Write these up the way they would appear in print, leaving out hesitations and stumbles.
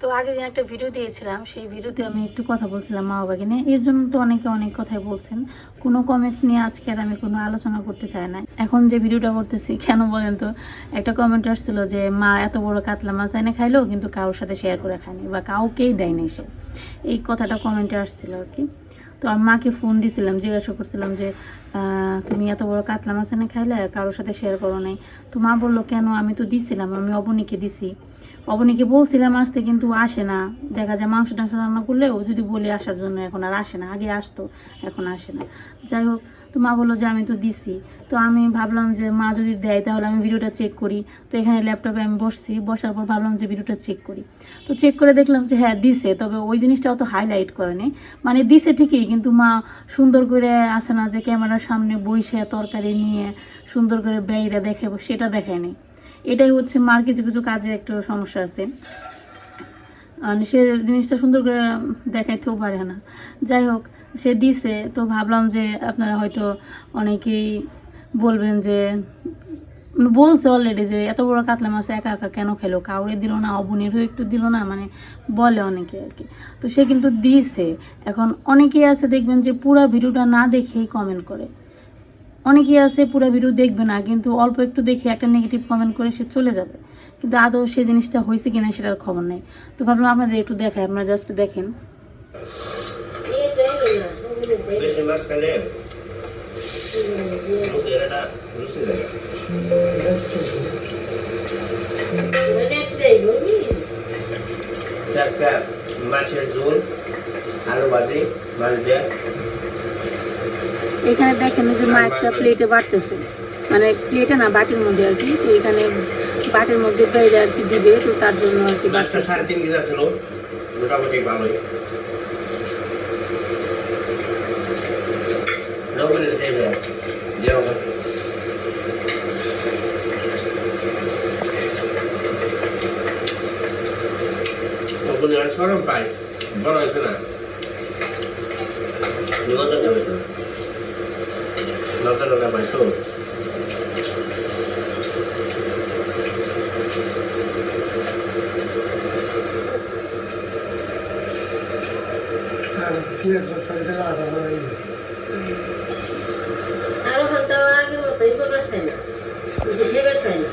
তো আগের দিন একটা ভিডিও দিয়েছিলাম, সেই ভিডিওতে আমি একটু কথা বলছিলাম মা বাবাকে নিয়ে। এর জন্য তো অনেকে অনেক কথাই বলছেন, কোনো কমেন্টস নিয়ে আজকে আর আমি কোনো আলোচনা করতে চাই না। এখন যে ভিডিওটা করতেছি কেন বলেন তো, একটা কমেন্ট আসছিল যে মা এত বড় কাতলা মাছ এনে খাইলো কিন্তু কারোর সাথে শেয়ার করে খায়নি বা কাউকেই দেয়নি সে, এই কথাটা কমেন্টে আসছিল আর কি। তো আমি মাকে ফোন দিয়েছিলাম, জিজ্ঞাসা করছিলাম যে তুমি এত বড় কাতলা মাছ এনে খাইলে কারোর সাথে শেয়ার করো নাই। তো মা বললো কেন, আমি তো দিছিলাম, আমি অবনীকে দিছি, অবনীকে বলছিলাম আসতে কিন্তু আসে না। দেখা যায় মাংস টাংস রান্না করলেও যদি বলে আসার জন্য এখন আর আসে না, আগে আসতো এখন আসে না। যাই হোক, তো মা বললো যে আমি তো দিছি। তো আমি ভাবলাম যে মা যদি দেয় তাহলে আমি ভিডিওটা চেক করি। তো এখানে ল্যাপটপে আমি বসছি, বসার পর ভাবলাম যে ভিডিওটা চেক করি। তো চেক করে দেখলাম যে হ্যাঁ দিছে, তবে ওই জিনিসটা অত হাইলাইট করেনি, মানে দিছে ঠিকই কিন্তু মা সুন্দর করে আসে না যে ক্যামেরার সামনে বইসে তরকারি নিয়ে সুন্দর করে বেইরা দেখে, সেটা দেখায়নি। এটাই হচ্ছে মার কিছু কিছু কাজে একটু সমস্যা আছে, সে জিনিসটা সুন্দর করে দেখাইতেও পারে না। যাই হোক, সে দিছে। তো ভাবলাম যে আপনারা হয়তো অনেকেই বলবেন যে বলছে অলরেডি যে এত বড় কাতলা মাছ একা একা কেন খেলো, কাউরে দিল না, অবনীরও একটু দিল না, মানে বলে অনেকে আর কি। তো সে কিন্তু দিয়েছে। এখন অনেকেই আছে দেখবেন যে পুরো ভিডিওটা না দেখেই কমেন্ট করে, অনেকেই আছে পুরো ভিডিও দেখবে না কিন্তু অল্প একটু দেখে একটা নেগেটিভ কমেন্ট করে সে চলে যাবে, কিন্তু আদৌ সে জিনিসটা হয়েছে কিনা সেটার খবর নেই। তো ভাবলাম আপনাদের একটু দেখাই, আপনারা জাস্ট দেখেন। মাছের ঝোল, আলু ভাজি, মাছ দিয়ে এখানে দেখেন যে মা একটা প্লেটে বাড়তেছে, মানে প্লেটে না বাটির মধ্যে আর কি। তো এখানে বাটির মধ্যে বাইরে আর কি দিবে, তো তার জন্য আর কি মাছটা বাড়তেছে। 3.5 কেজি ছিল, মোটামুটি ভালোই। লবণের দেবে যেরকম লবণের সরম পাই, বড় হয়েছে না লতা লতা পাই তো। আরো হয়তো আগের মতোই করবে চাই না, ভেবে চাই না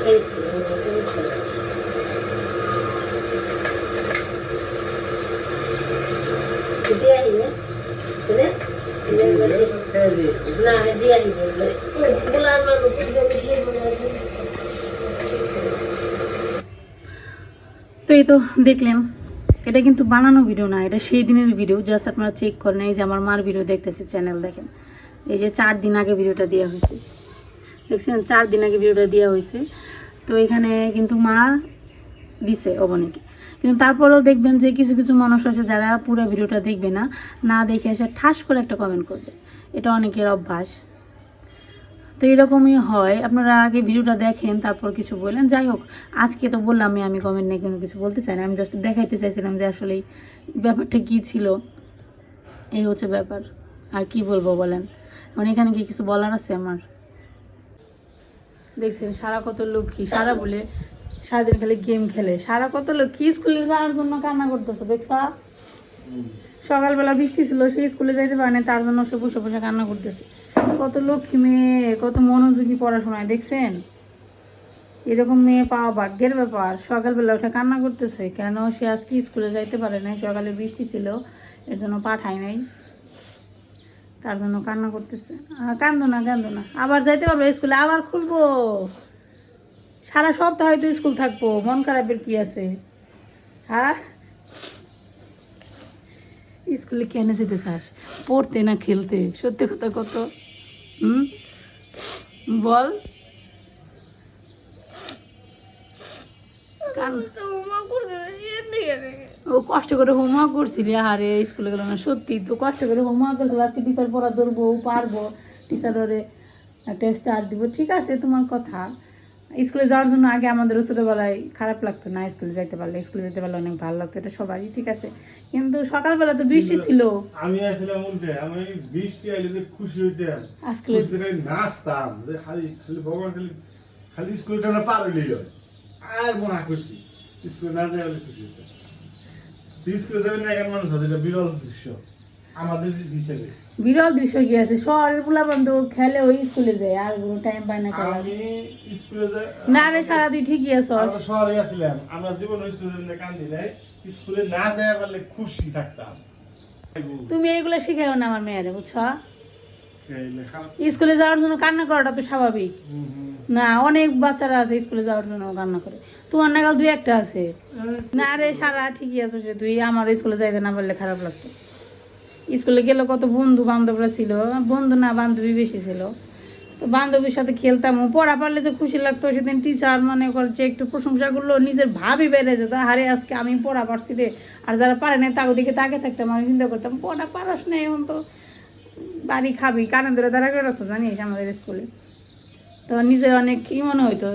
খেয়েছি দিয়ে আহিলে না দিয়ে আহিবে গোলার মানুষ। তো এই তো দেখলেন, এটা কিন্তু বানানো ভিডিও না, এটা সেই দিনের ভিডিও, জাস্ট আপনারা চেক করেন। এই যে আমার মার ভিডিও দেখতেছে, চ্যানেল দেখেন, এই যে 4 দিন আগে ভিডিওটা দেওয়া হয়েছে, দেখছেন 4 দিন আগে ভিডিওটা দেওয়া হয়েছে। তো এখানে কিন্তু মা দিছে অবনীকে, কিন্তু তারপরেও দেখবেন যে কিছু কিছু মানুষ আছে যারা পুরো ভিডিওটা দেখবে না, না দেখে এসে ঠাস করে একটা কমেন্ট করবে, এটা অনেকের অভ্যাস। তো এরকমই হয়, আপনারা আগে ভিডিওটা দেখেন তারপর কিছু বললেন। যাই হোক, আজকে তো বললাম আমি কমেন্ট নিয়ে কোনো কিছু বলতে চাই না, আমি জাস্ট দেখাইতে চাইছিলাম যে আসলে ব্যাপারটা কী ছিল। এই হচ্ছে ব্যাপার, আর কি বলবো বলেন। মানে এখানে কি কিছু বলার আছে আমার? দেখছেন সারা কত লক্ষ্মী, সারা বলে সারাদিন খালি গেম খেলে, সারা কত লক্ষ্মী স্কুলে যাওয়ার জন্য কান্না করতেছে, দেখছা? সকালবেলা বৃষ্টি ছিল, সে স্কুলে যাইতে পারে না, তার জন্য সে বসে বসে কান্না করতেছে। কত লক্ষ্মী মেয়ে, কত মনোযোগী পড়াশোনায়, দেখছেন? এরকম মেয়ে পাওয়া ভাগ্যের ব্যাপার। সকালবেলা উঠে কান্না করতেছে, কেন সে আজকে স্কুলে যাইতে পারে নাই, সকালে বৃষ্টি ছিল এর জন্য পাঠায় নাই, তার জন্য কান্না করতেছে। কান্দো না কান্দো না, আবার যাইতে পারবো স্কুলে, আবার খুলবো, সারা সপ্তাহ হয়তো স্কুল থাকবো, মন খারাপের কি আছে? হ্যাঁ, স্কুলে কেন যেতে চাস, পড়তে না খেলতে? সত্যি কথা কত, বল। ও কষ্ট করে হোমওয়ার্ক করছিলি, আরে স্কুলে গেল না? সত্যি তো কষ্ট করে হোমওয়ার্ক করছিল, আজকে টিচার পড়া ধরবো, পারবো, টিচার ওরে একটা স্টার দিব, ঠিক আছে তোমার কথা। স্কুলে যাওয়ার জন্য আগে আমাদেরও ছোটোবেলায় খারাপ লাগতো না, স্কুলে যাইতে পারলে, স্কুলে যেতে পারলে অনেক ভালো লাগতো, এটা সবারই, ঠিক আছে। কিন্তু সকালবেলা তো বৃষ্টি ছিল, আমি আসলাম উল্টে, আমি বৃষ্টি আইলে যে খুশি হইতাম, স্কুলে নাচতাম যে খালি খালি ভগবান খালি খালি স্কুলটা না পার হইলেই হয়। আর মনে খুশি স্কুলে না যায় বলে খুশি হতো তুই স্কুলে যাবেন না এখন মানুষ এটা বিরল দৃশ্য আমাদের হিসেবে বিরল দৃশ্য কি আছে শহরের পোলা বন্ধু খেলে ওই স্কুলে যায় আর কোনো টাইম পায় না খেলা আমি স্কুলে যাই না রে সারাদিন ঠিকই আছে আমরা শহরে আসছিলাম আমরা জীবন স্কুলে কান্দি নাই স্কুলে না যায় বলে খুশি থাকতাম তুমি এইগুলো শিখাও না আমার মেয়েরে বুঝছো লেখা স্কুলে যাওয়ার জন্য কান্না করাটা তো স্বাভাবিক না অনেক বাচ্চারা আছে স্কুলে যাওয়ার জন্য কান্না করে তোমার নাগাল দুই একটা আছে না রে সারা ঠিকই আছে সে তুই আমার স্কুলে যাইতে না পারলে খারাপ লাগতো স্কুলে গেলে কত বন্ধু বান্ধবরা ছিল বন্ধু না বান্ধবী বেশি ছিল তো বান্ধবীর সাথে খেলতাম পড়া পারলে যে খুশি লাগতো সেদিন টিচার মনে করছে একটু প্রশংসা করলো নিজের ভাবই বেড়ে যেত হারে আজকে আমি পড়া পারছি রে আর যারা পারে না তাকে দিকে তাকে থাকতাম আমি চিন্তা করতাম পড়া পারাস না এখন তো বাড়ি খাবি কানে ধরে তারা করে রাখতো জানিস আমাদের স্কুলে তো নিজের অনেক কি মনে হইতো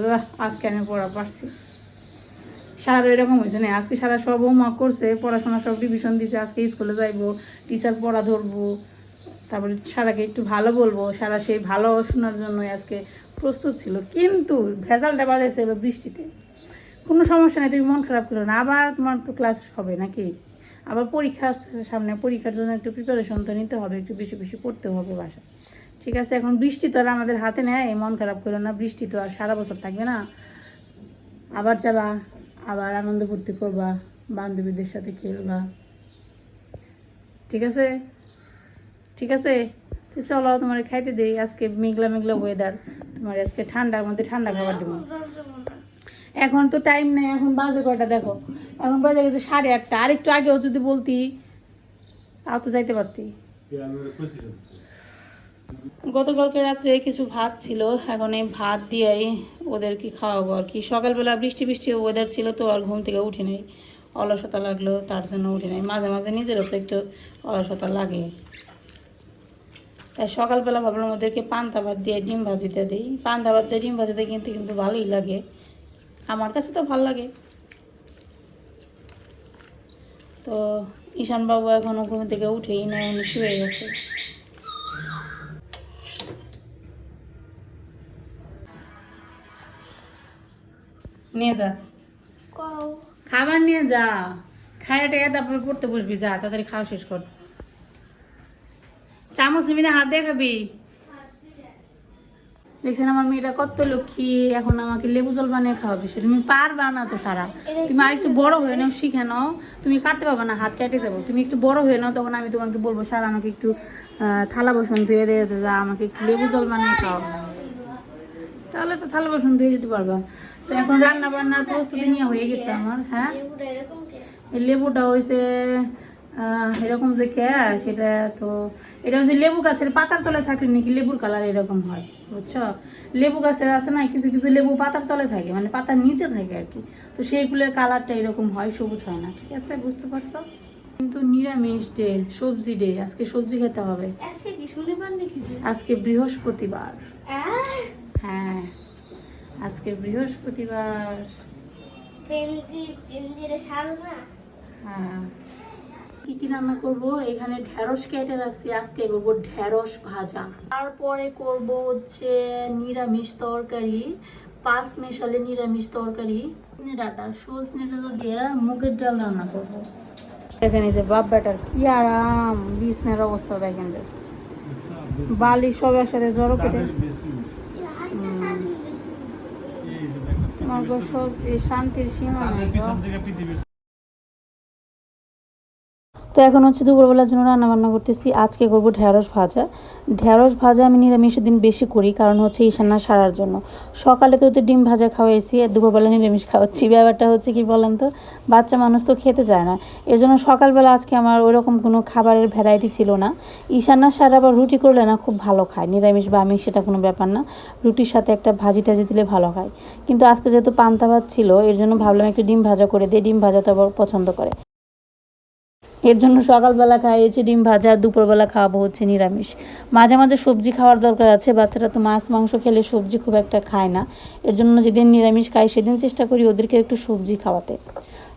আজকে আমি পড়া পারছি সারা এরকম হয়েছে না আজকে সারা সব হোমওয়ার্ক করছে পড়াশোনা সব ডিভিশন দিছে আজকে স্কুলে যাইবো টিচার পড়া ধরবো তারপরে সারাকে একটু ভালো বলবো সারা সেই ভালো শোনার জন্যই আজকে প্রস্তুত ছিল কিন্তু ভেজালটা বাজাইছিল বৃষ্টিতে কোনো সমস্যা নেই তুমি মন খারাপ করো না আবার তোমার তো ক্লাস হবে নাকি আবার পরীক্ষা আসতেছে সামনে পরীক্ষার জন্য একটু প্রিপারেশন তো নিতে হবে একটু বেশি বেশি পড়তে হবে বাসা ঠিক আছে এখন বৃষ্টি তো আর আমাদের হাতে নেয় মন খারাপ করো না বৃষ্টি তো আর সারা বছর থাকবে না আবার যাবা আবার আনন্দ ফুর্তি করবা বান্ধবীদের সাথে খেলবা ঠিক আছে ঠিক আছে তো চলো তোমার খাইতে দেই আজকে মেঘলা মেঘলা ওয়েদার তোমার আজকে ঠান্ডার মধ্যে ঠান্ডা খাবার দেবো এখন তো টাইম নেই এখন বাজে কয়টা দেখো এখন বাজে গেছে 8:30 আর একটু আগেও যদি বলতি তাও তো যাইতে পারতি গতকালকে রাত্রে কিছু ভাত ছিল এখন এই ভাত দিয়েই ওদেরকে খাওয়াবো আর কি সকালবেলা বৃষ্টি বৃষ্টি ওয়েদার ছিল তো আর ঘুম থেকে উঠে নেই অলসতা লাগলো তার জন্য উঠে নেই মাঝে মাঝে নিজেরও তো একটু অলসতা লাগে তাই সকালবেলা ভাবলাম ওদেরকে পান্তা ভাত দিয়ে ডিম ভাজিতে দিই পান্তা ভাত দিয়ে ডিম ভাজিতে কিন্তু ভালোই লাগে আমার কাছে তো ভালো লাগে তো ঈশান বাবু এখনও ঘুম থেকে উঠেই না উনি শুয়ে গেছে নিয়ে যা খাবার নিয়ে যা খাইয়াটা তারপরে পড়তে বসবি যা তাড়াতাড়ি খাওয়া শেষ কর চামচ নিবি না হাত দিয়ে খাবি দেখছেন আমার মেয়েটা কত লক্ষ্মী এখন আমাকে লেবু জল বানিয়ে খাওয়াবে সে তুমি পারবা না তো সারা তুমি আর একটু বড় হয়ে নাও শিখে নাও তুমি কাটতে পারবা না হাত কেটে যাবো তুমি একটু বড় হয়ে নাও তখন আমি তোমাকে বলবো সারা আমাকে একটু থালা বাসন ধুয়ে দিয়ে যা আমাকে একটু লেবু জল বানিয়ে খাও তাহলে তো থালা বাসন ধুয়ে যেতে পারবা তো এখন রান্না বান্নার প্রস্তুতি নিয়ে হয়ে গেছে আমার হ্যাঁ এই লেবুটা হয়েছে এরকম যে কে সেটা তো এটা হচ্ছে লেবু গাছের পাতার তলে থাকলে নাকি লেবুর কালার এরকম হয় বুঝছো লেবু গাছের আছে না কিছু কিছু লেবু পাতার তলে থাকে মানে পাতার নিচে থাকে আর কি তো সেইগুলোর কালারটা এরকম হয় সবুজ হয় না ঠিক আছে বুঝতে পারছো কিন্তু নিরামিষ ডে সবজি ডে আজকে সবজি খেতে হবে আজকে বৃহস্পতিবার হ্যাঁ আজকে বৃহস্পতিবার হ্যাঁ কি কি রান্না করব এখানে ঢেঁড়স কেটে রাখছি আজকে করব ঢেঁড়স ভাজা তারপরে করব হচ্ছে নিরামিষ তরকারি 5 মেশালে নিরামিষ তরকারি ডাটা সজনে ডাটা দিয়ে মুগের ডাল রান্না করব এখানে যে বাপ বেটার কি আরাম বিছনার অবস্থা দেখেন জাস্ট বালি সব একসাথে জড়ো কেটে শান্তির সীমা নেই তো এখন হচ্ছে দুপুরবেলার জন্য রান্না বান্না করতেছি আজকে করব ঢেঁড়স ভাজা আমি নিরামিষের দিন বেশি করি কারণ হচ্ছে ঈশান্না সারার জন্য সকালে তো ওদের ডিম ভাজা খাওয়াইছি আর দুপুরবেলা নিরামিষ খাওয়াচ্ছি ব্যাপারটা হচ্ছে কি বলেন তো বাচ্চা মানুষ তো খেতে চায় না এর জন্য সকালবেলা আজকে আমার ওইরকম কোনো খাবারের ভ্যারাইটি ছিল না ঈশান্না সারা বা রুটি করলে না খুব ভালো খায় নিরামিষ বা আমিষ সেটা কোনো ব্যাপার না রুটির সাথে একটা ভাজি টাজি দিলে ভালো খায় কিন্তু আজকে যেহেতু পান্তা ভাত ছিল এর জন্য ভাবলাম একটু ডিম ভাজা করে দিয়ে ডিম ভাজা তো আবার পছন্দ করে এর জন্য সকালবেলা খাইয়েছি ডিম ভাজা দুপুরবেলা খাওয়াবো হচ্ছে নিরামিষ মাঝে মাঝে সবজি খাওয়ার দরকার আছে বাচ্চারা তো মাছ মাংস খেলে সবজি খুব একটা খায় না এর জন্য যেদিন নিরামিষ খাই সেদিন চেষ্টা করি ওদেরকে একটু সবজি খাওয়াতে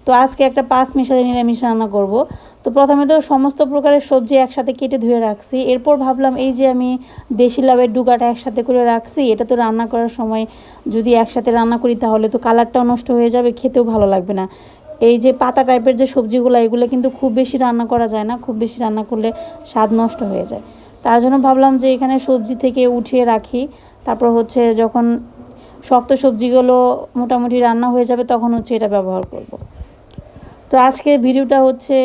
তো আজকে একটা 5 মিশালি নিরামিষ রান্না করব। তো প্রথমে তো সমস্ত প্রকারের সবজি একসাথে কেটে ধুয়ে রাখছি, এরপর ভাবলাম এই যে আমি দেশি লাউয়ের ডুগাটা একসাথে করে রাখছি, এটা তো রান্না করার সময় যদি একসাথে রান্না করি তাহলে তো কালারটাও নষ্ট হয়ে যাবে, খেতেও ভালো লাগবে না। এই যে পাতা টাইপের যে সবজিগুলো এগুলো কিন্তু খুব বেশি রান্না করা যায় না, খুব বেশি রান্না করলে স্বাদ নষ্ট হয়ে যায়। তার জন্য ভাবলাম যে এখানে সবজি থেকে উঠিয়ে রাখি, তারপর হচ্ছে যখন শক্ত সবজিগুলো মোটামুটি রান্না হয়ে যাবে তখন হচ্ছে এটা ব্যবহার করব। তো আজকে ভিডিওটা হচ্ছে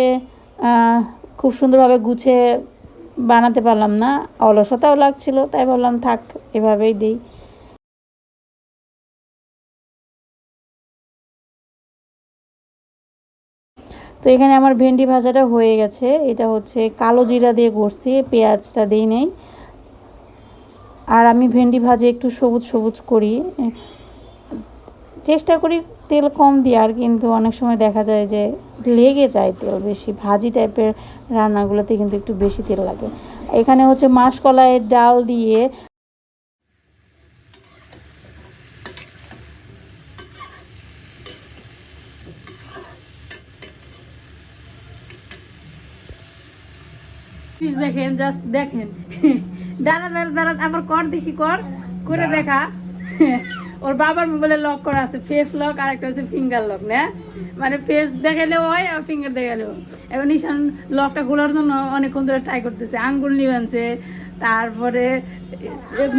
খুব সুন্দরভাবে গুছিয়ে বানাতে পারলাম না, অলসতাও লাগছিল, তাই ভাবলাম থাক এভাবেই দিই। তো এখানে আমার ভেন্ডি ভাজাটা হয়ে গেছে, এটা হচ্ছে কালো জিরা দিয়ে করছি, পেঁয়াজটা দিই নেই। আর আমি ভেন্ডি ভাজে একটু সবুজ সবুজ করি, চেষ্টা করি তেল কম দেওয়ার, কিন্তু অনেক সময় দেখা যায় যে লেগে যায় তেল বেশি, ভাজি টাইপের রান্নাগুলোতে কিন্তু একটু বেশি তেল লাগে। এখানে হচ্ছে মাসকলাইয়ের ডাল দিয়ে দেখেন, জাস্ট দেখেন, দাঁড়া দাঁড়া দাঁড়া, আবার কর দেখি, কর করে দেখা। ওর বাবার মোবাইলে লক করা আছে, ফেস লক, আর একটা হচ্ছে ফিঙ্গার লক, না মানে ফেস দেখালেও হয় আর ফিঙ্গার দেখালেও। এখন ঈশান লকটা খোলার জন্য অনেকক্ষণ ধরে ট্রাই করতেছে, আঙ্গুল নিয়ে আনছে, তারপরে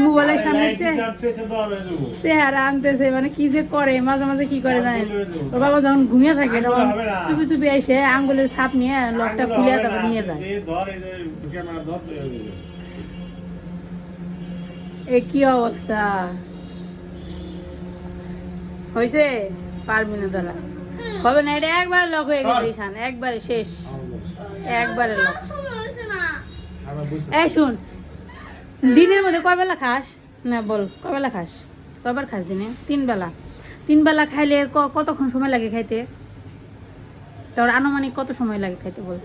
মোবাইলের সামনে চেহারা আনতেছে, মানে কি যে করে মাঝে মাঝে কি করে জানেন, ওর বাবা যখন ঘুমিয়ে থাকে তখন চুপি চুপি এসে আঙ্গুলের ছাপ নিয়ে লকটা খুলে তারপর নিয়ে যায়। এ কি অবস্থা হয়েছে, পারবি না দাদা, হবে না, এটা একবার লক হয়ে গেছে ঈশান, একবারে শেষ, একবারে লক। এই শুন, দিনের মধ্যে কয় বেলা খাস, না বল কয় বেলা খাস, কয়বার খাস দিনে? 3 বেলা। 3 বেলা খাইলে কতক্ষণ সময় লাগে খাইতে? তোর আনুমানিক কত সময় লাগে খাইতে বল?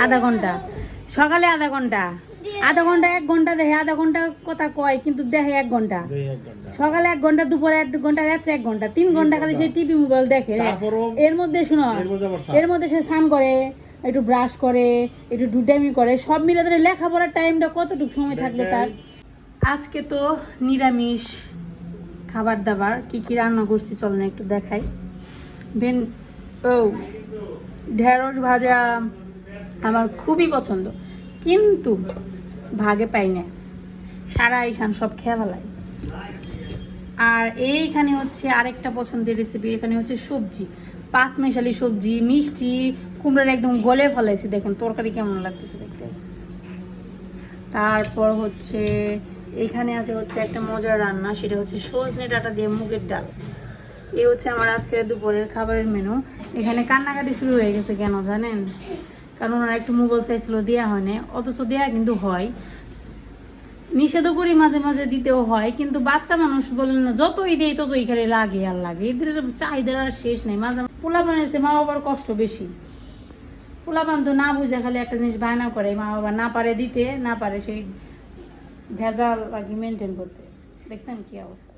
আধা ঘন্টা। সকালে আধা ঘন্টা, 1 ঘন্টা দেখে আধা ঘন্টা কথা কয়, কিন্তু দেখে 1 ঘন্টা। সকালে 1 ঘন্টা, দুপুরে 1 ঘন্টা, রাত্রে 1 ঘন্টা, 3 ঘন্টা খালি সেই টিভি মোবাইল দেখে। এর মধ্যে শুনো, এর মধ্যে সে স্নান করে, একটু ব্রাশ করে, একটু ডুডামি করে, সব মিলে ধরে লেখাপড়ার টাইমটা কতটুকু সময় থাকবে তার? আজকে তো নিরামিষ খাবার দাবার, কি কি রান্না করছি চল না একটু দেখাই। ঢেঁড়স ভাজা আমার খুবই পছন্দ, কিন্তু ভাগে পাই না, সারা ঈশান সব খেয়ে ফেলায়। আর এইখানে হচ্ছে আরেকটা পছন্দের রেসিপি, এখানে হচ্ছে সবজি, 5 মিশালি সবজি, মিষ্টি কুমড়ার একদম গলে ফেলাইছি, দেখেন তরকারি কেমন লাগতেছে দেখতে। তারপর হচ্ছে এখানে আছে হচ্ছে একটা মজার রান্না, সেটা হচ্ছে সজনে ডাঁটা দিয়ে মুগের ডাল। এই হচ্ছে আমার আজকের দুপুরের খাবারের মেনু। এখানে কান্নাকাটি শুরু হয়ে গেছে, কেন জানেন? কারণ ওনারা একটু মোবাইল চাইছিল, দেওয়া হয় না, অথচ দেওয়া কিন্তু হয়, নিষেধও করি মাঝে মাঝে দিতেও হয়, কিন্তু বাচ্চা মানুষ বলেন না, যতই দেয় ততই খালি লাগে আর লাগে, এদের চাহিদার আর শেষ নেই। মাঝে পোলাপান এসে মা বাবার কষ্ট বেশি, পোলাপান তো না বুঝে খালি একটা জিনিস বায়না করে, মা বাবা না পারে দিতে, না পারে সেই ভেজাল আর কি মেনটেন করতে। দেখছেন কি অবস্থা।